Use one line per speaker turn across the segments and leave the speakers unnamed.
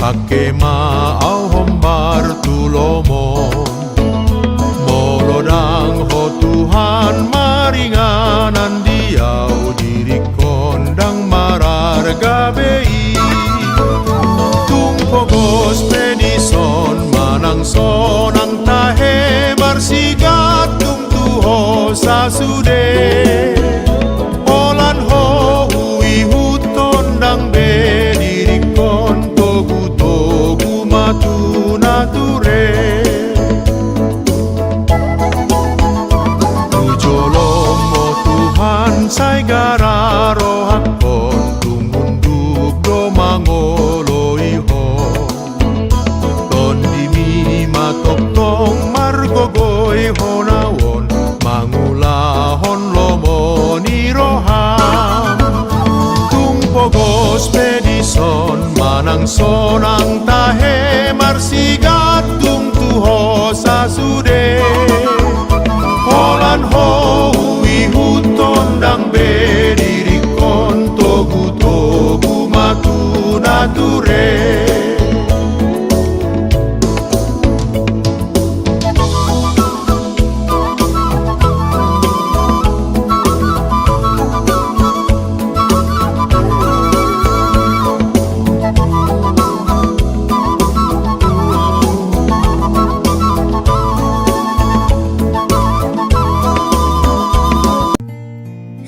Pakema au hombar tulomo molodang ho Tuhan maringanan diau diri kondang mararga bei tumpogos pedison manang sonang tahe marsigat tum tuho sasude olan ho hui hutondang be diri kon togu togu matu nature Sai gararo hakon tumunduk do mangoloi ho ton dimi matok tong margogoi honawon mangulahon lomo ni roham tumpogos pedison manang sonang tahe marsigat tung tuho sasude holan ho hutondang be diri kon togu togu matu nature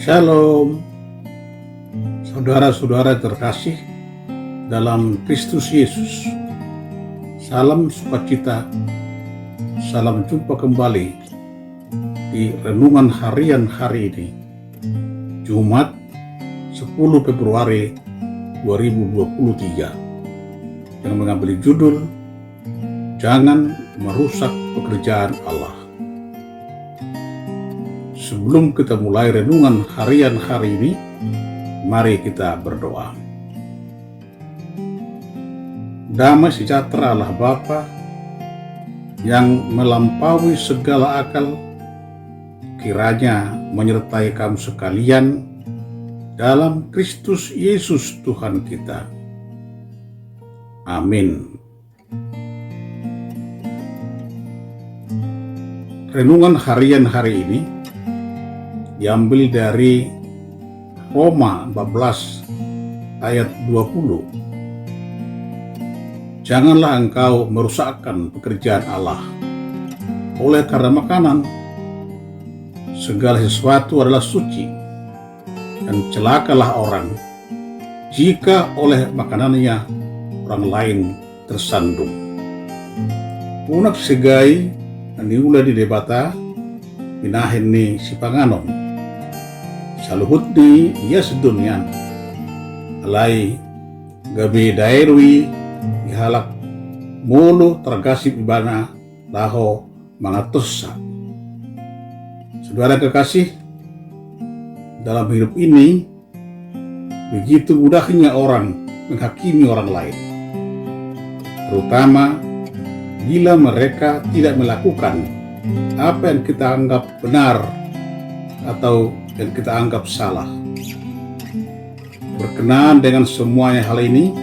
Shalom, saudara-saudara terkasih dalam Kristus Yesus. Salam sukacita, salam jumpa kembali di renungan harian hari ini, Jumat 10 Februari 2023, yang mengambil judul Jangan Merusak Pekerjaan Allah. Sebelum kita mulai renungan harian hari ini, mari kita berdoa. Damai sejahtera Allah Bapa yang melampaui segala akal, kiranya menyertai kamu sekalian dalam Kristus Yesus Tuhan kita. Amin. Renungan harian hari ini diambil dari Roma 14 ayat 20. Janganlah engkau merusakkan pekerjaan Allah oleh karena makanan. Segala sesuatu adalah suci, dan celakalah orang jika oleh makanannya orang lain tersandung. Punak segai niula di debata pinahin ni si panganon saluhut di iya sedunyan alai gabi daerwi dihalak mulu tergasip ibana laho mangatosa. Saudara kekasih, dalam hidup ini begitu mudahnya orang menghakimi orang lain, terutama bila mereka tidak melakukan apa yang kita anggap benar atau yang kita anggap salah. Berkenaan dengan semuanya hal ini,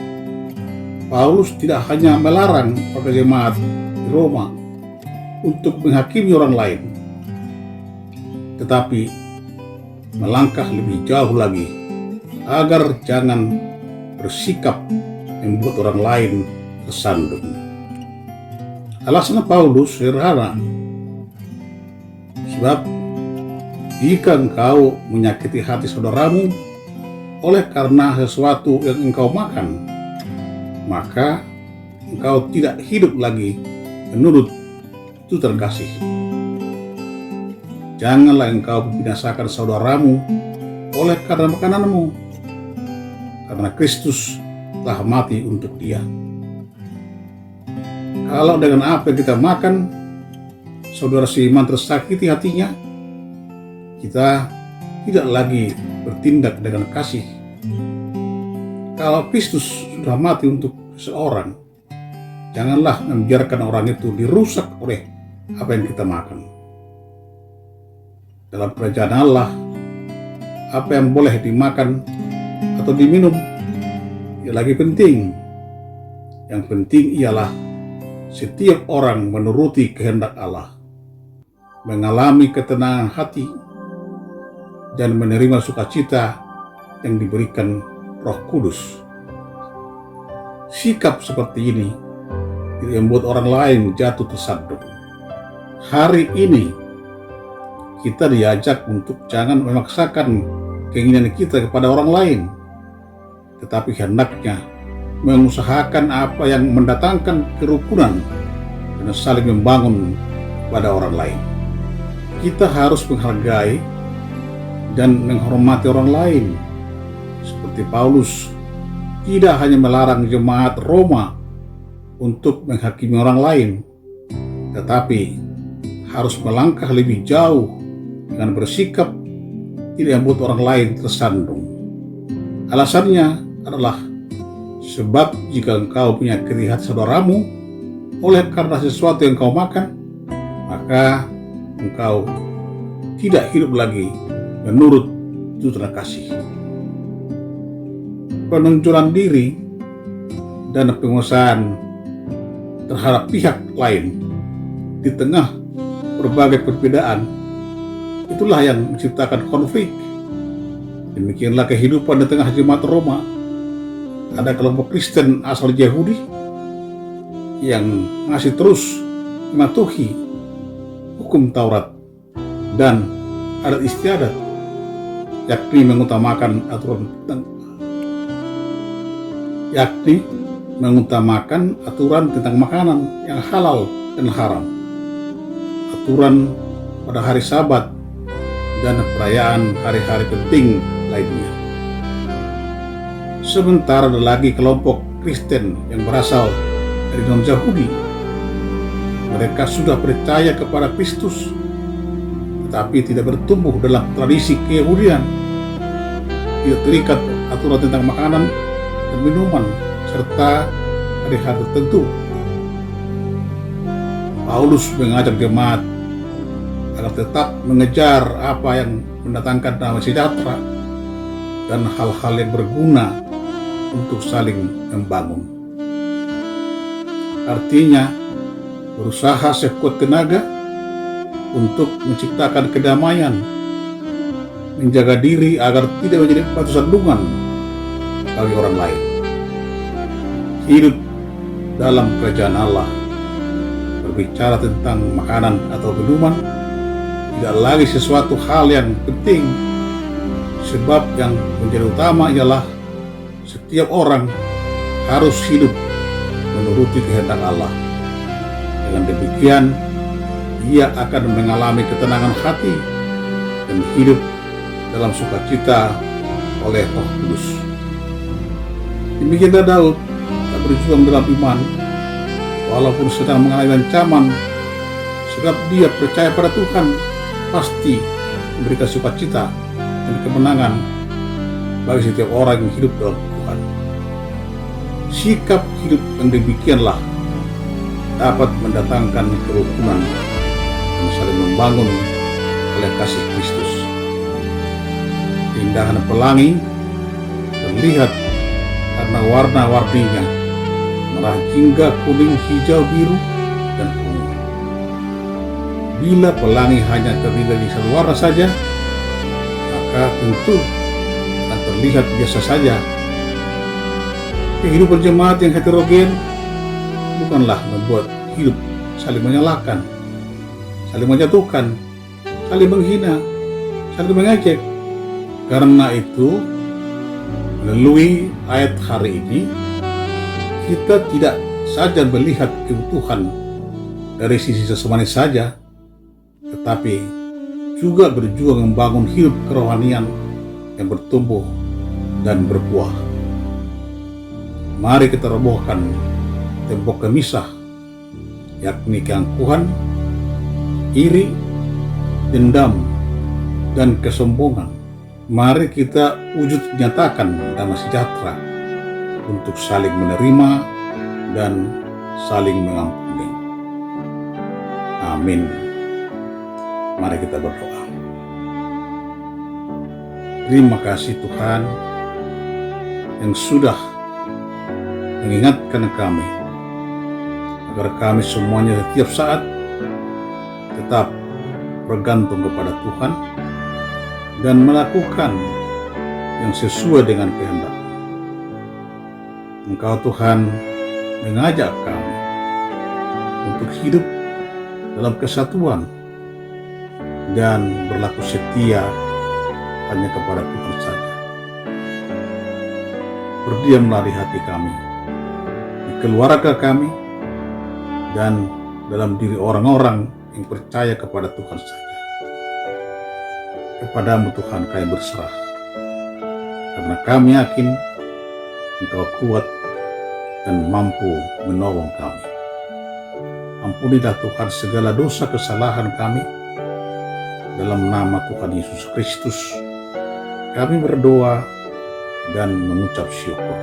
Paulus tidak hanya melarang para jemaat di Roma untuk menghakimi orang lain, tetapi melangkah lebih jauh lagi agar jangan bersikap membuat orang lain tersandung. Alasan Paulus sederhana, sebab jika engkau menyakiti hati saudaramu oleh karena sesuatu yang engkau makan, maka engkau tidak hidup lagi menurut itu terkasih. Janganlah engkau membinasakan saudaramu oleh karena makananmu, karena Kristus telah mati untuk dia. Kalau dengan apa yang kita makan, saudara seiman tersakiti hatinya, kita tidak lagi bertindak dengan kasih. Kalau Kristus sudah mati untuk seseorang, janganlah membiarkan orang itu dirusak oleh apa yang kita makan. Dalam kerajaan Allah, apa yang boleh dimakan atau diminum yang lagi penting Yang penting ialah setiap orang menuruti kehendak Allah, mengalami ketenangan hati, dan menerima sukacita yang diberikan Roh Kudus. Sikap seperti ini tidak membuat orang lain jatuh tersandung. Hari ini kita diajak untuk jangan memaksakan keinginan kita kepada orang lain, tetapi hendaknya mengusahakan apa yang mendatangkan kerukunan dan saling membangun pada orang lain. Kita harus menghargai dan menghormati orang lain, seperti Paulus tidak hanya melarang jemaat Roma untuk menghakimi orang lain, tetapi harus melangkah lebih jauh dengan bersikap tidak membuat orang lain tersandung. Alasannya adalah sebab jika engkau menyakiti hati saudaramu oleh karena sesuatu yang kau makan, maka engkau tidak hidup lagi menurut tuntunan kasih. Penonjolan diri dan penguasaan terhadap pihak lain di tengah berbagai perbedaan, itulah yang menciptakan konflik. Demikianlah kehidupan di tengah jemaat Roma. Ada kelompok Kristen asal Yahudi yang masih terus mematuhi hukum Taurat dan adat istiadat, yakni mengutamakan aturan tentang makanan yang halal dan haram, aturan pada hari Sabat, dan perayaan hari-hari penting lainnya. Sementara ada lagi kelompok Kristen yang berasal dari non-Yahudi. Mereka sudah percaya kepada Kristus, tetapi tidak bertumbuh dalam tradisi keyahudian, tidak terikat aturan tentang makanan dan minuman, serta hari-hari tertentu. Paulus mengajak jemaat agar tetap mengejar apa yang mendatangkan damai sejahtera dan hal-hal yang berguna untuk saling membangun. Artinya, berusaha sekuat tenaga untuk menciptakan kedamaian, menjaga diri agar tidak menjadi batu sandungan bagi orang lain. Hidup dalam kerajaan Allah, berbicara tentang makanan atau minuman, tidak lagi sesuatu hal yang penting, sebab yang menjadi utama ialah setiap orang harus hidup menuruti kehendak Allah. Dengan demikian, ia akan mengalami ketenangan hati dan hidup dalam sukacita oleh Roh Kudus. Demikianlah Daud tak berjuang dalam iman, walaupun sedang mengalami ancaman, sebab dia percaya pada Tuhan pasti memberikan sukacita dan kemenangan bagi setiap orang yang hidup dalam Tuhan. Sikap hidup yang demikianlah dapat mendatangkan kerukunan dan saling membangun oleh kasih Kristus. Keindahan pelangi terlihat karena warna-warninya, merah, jingga, kuning, hijau, biru, dan ungu. Bila pelangi hanya terdiri dari satu warna saja, maka tentu akan terlihat biasa saja. Kehidupan jemaat yang heterogen bukanlah membuat hidup saling menyalahkan, saling menjatuhkan, saling menghina, saling mengejek. Karena itu, melalui ayat hari ini, kita tidak saja melihat keutuhan dari sisi jasmani saja, tetapi juga berjuang membangun hidup kerohanian yang bertumbuh dan berbuah. Mari kita robohkan tembok kemisah, yakni keangkuhan, iri, dendam, dan kesombongan. Mari kita wujud nyatakan damai sejahtera untuk saling menerima dan saling mengampuni. Amin. Mari kita berdoa. Terima kasih Tuhan yang sudah mengingatkan kami agar kami semuanya setiap saat tetap bergantung kepada Tuhan dan melakukan yang sesuai dengan kehendak. Engkau Tuhan mengajak kami untuk hidup dalam kesatuan dan berlaku setia hanya kepada Tuhan saja. Berdiamlah di hati kami, di keluarga kami, dan dalam diri orang-orang yang percaya kepada Tuhan saja. Kepadamu Tuhan kami berserah, karena kami yakin Engkau kuat dan mampu menolong kami. Ampunilah Tuhan segala dosa kesalahan kami. Dalam nama Tuhan Yesus Kristus, kami berdoa dan mengucap syukur.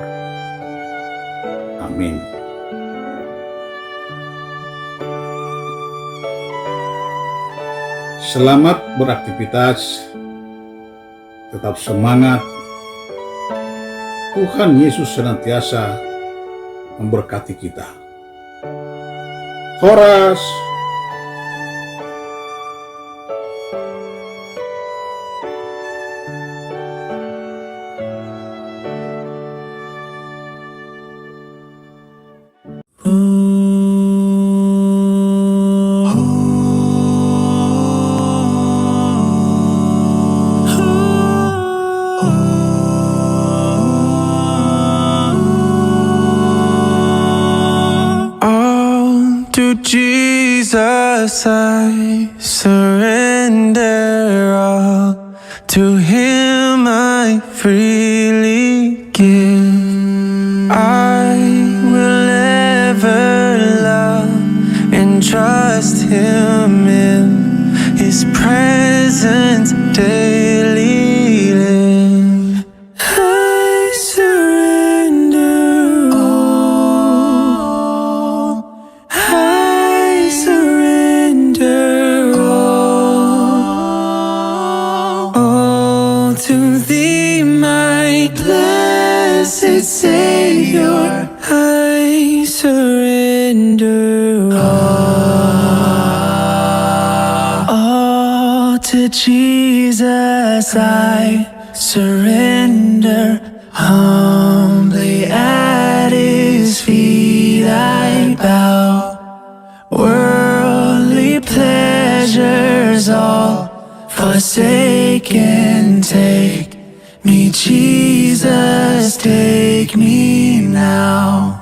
Amin. Selamat beraktivitas, tetap semangat. Tuhan Yesus senantiasa memberkati kita. Horas.
Jesus, I surrender all. To Him I freely give. I will ever love and trust Him in His presence daily live. I surrender all. I surrender all to Thee, my blessed Savior. I surrender all to Jesus. I surrender humbly at His feet. I bow. Worldly pleasures all forsaken, take me, Jesus, take me now.